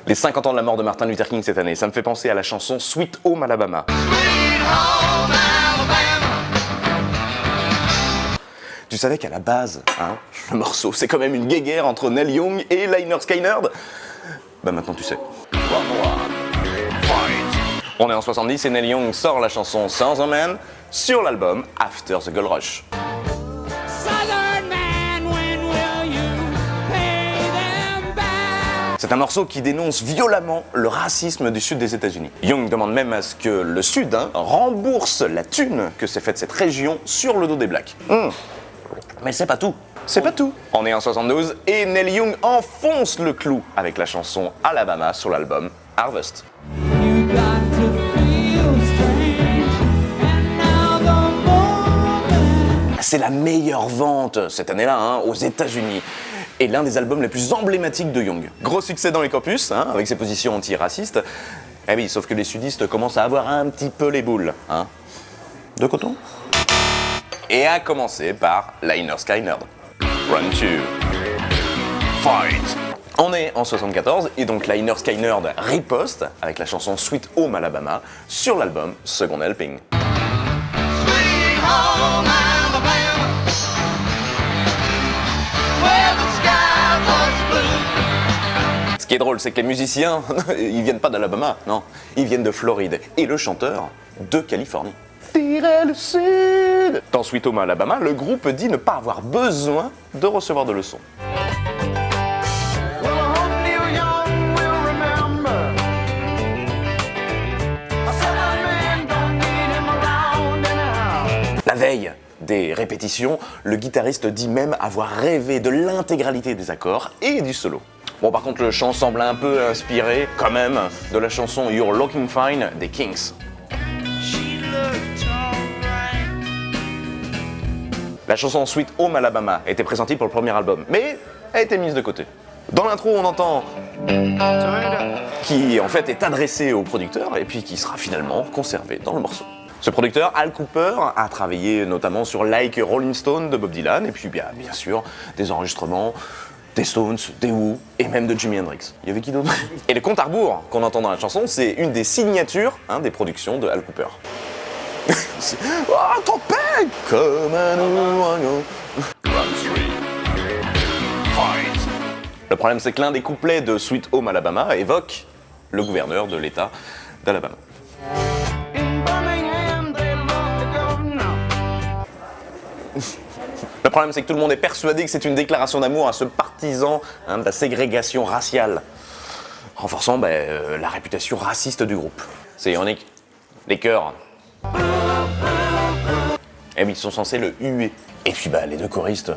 Les 50 ans de la mort de Martin Luther King cette année, ça me fait penser à la chanson Sweet Home Alabama. Tu savais qu'à la base, le morceau, c'est quand même une guéguerre entre Neil Young et Lynyrd Skynyrd? Bah maintenant tu sais. On est en 70 et Neil Young sort la chanson Southern Man sur l'album After the Gold Rush. C'est un morceau qui dénonce violemment le racisme du sud des États-Unis. Young demande même à ce que le sud rembourse la thune que s'est faite cette région sur le dos des blacks. Mais c'est pas tout. C'est pas tout. On est en 72 et Neil Young enfonce le clou avec la chanson Alabama sur l'album Harvest. C'est la meilleure vente cette année-là aux États-Unis. Et l'un des albums les plus emblématiques de Young. Gros succès dans les campus, avec ses positions anti-racistes. Eh oui, sauf que les sudistes commencent à avoir un petit peu les boules. De coton. Et à commencer par Lynyrd Skynyrd. Run to fight. On est en 74 et donc Lynyrd Skynyrd riposte avec la chanson Sweet Home Alabama sur l'album Second Helping. Sweet Home Alabama. Ce qui est drôle, c'est que les musiciens, ils viennent pas d'Alabama, non, ils viennent de Floride. Et le chanteur, de Californie. Tirer le sud. Dans Sweet Home Alabama, le groupe dit ne pas avoir besoin de recevoir de leçons. La veille des répétitions, le guitariste dit même avoir rêvé de l'intégralité des accords et du solo. Bon, par contre, le chant semble un peu inspiré, quand même, de la chanson You're Looking Fine des Kings. La chanson Sweet Home Alabama a été présentée pour le premier album, mais a été mise de côté. Dans l'intro, on entend qui en fait est adressé au producteur et puis qui sera finalement conservé dans le morceau. Ce producteur, Al Cooper, a travaillé notamment sur Like Rolling Stone de Bob Dylan et puis bien sûr des enregistrements des Stones, des Who et même de Jimi Hendrix. Il y avait qui d'autre? Et le compte à rebours qu'on entend dans la chanson, c'est une des signatures des productions de Al Cooper. Oh, tempête! Comme un ouragan. Le problème, c'est que l'un des couplets de Sweet Home Alabama évoque le gouverneur de l'État d'Alabama. Le problème, c'est que tout le monde est persuadé que c'est une déclaration d'amour à ce partisan de la ségrégation raciale, renforçant la réputation raciste du groupe. C'est ironique. Les chœurs, ils sont censés le huer. Et puis les deux choristes,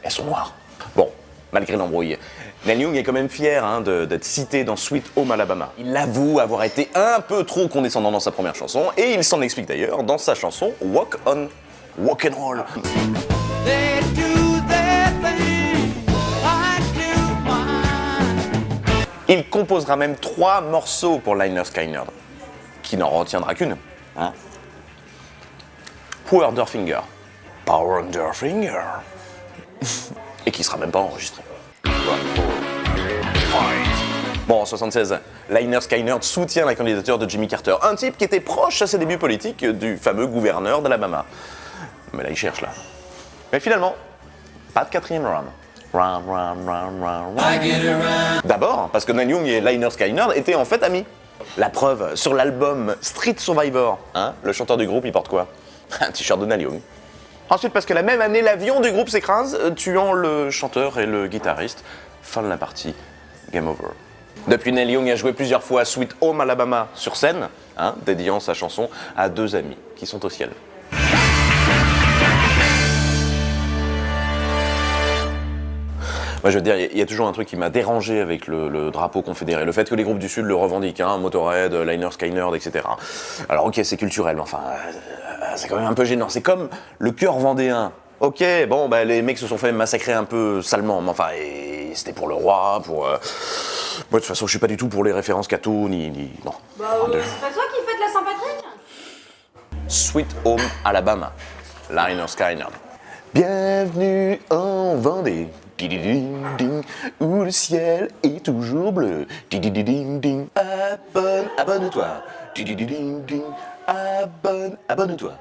elles sont noires. Bon, malgré l'embrouille, Neil Young est quand même fier d'être cité dans Sweet Home Alabama. Il avoue avoir été un peu trop condescendant dans sa première chanson, et il s'en explique d'ailleurs dans sa chanson Walk On, Walk and Roll. Il composera même 3 morceaux pour Lynyrd Skynyrd, qui n'en retiendra qu'une. Powderfinger. Powderfinger. Et qui sera même pas enregistré. Bon, en 76, Lynyrd Skynyrd soutient la candidature de Jimmy Carter, un type qui était proche à ses débuts politiques du fameux gouverneur d'Alabama. Mais là, il cherche là. Mais finalement, pas de 4e round. D'abord, parce que Neil Young et Lynyrd Skynyrd étaient en fait amis. La preuve, sur l'album Street Survivor, le chanteur du groupe, il porte quoi? Un t-shirt de Neil Young. Ensuite, parce que la même année, l'avion du groupe s'écrase, tuant le chanteur et le guitariste. Fin de la partie, game over. Depuis, Neil Young a joué plusieurs fois Sweet Home Alabama sur scène, dédiant sa chanson à 2 amis qui sont au ciel. Moi, je veux dire, il y a toujours un truc qui m'a dérangé avec le drapeau confédéré. Le fait que les groupes du Sud le revendiquent, Motorhead, Lynyrd Skynyrd, etc. Alors, ok, c'est culturel, mais enfin, c'est quand même un peu gênant. C'est comme le chœur vendéen. Ok, bon, les mecs se sont fait massacrer un peu salement, mais enfin, c'était pour le roi, pour... Moi, de toute façon, je suis pas du tout pour les références catho, ni... Non. C'est pas toi qui fête la Saint-Patrick? Sweet Home Alabama, Lynyrd Skynyrd. Bienvenue en Vendée, Ding, où le ciel est toujours bleu. Ding, abonne-toi. Ding, abonne-toi.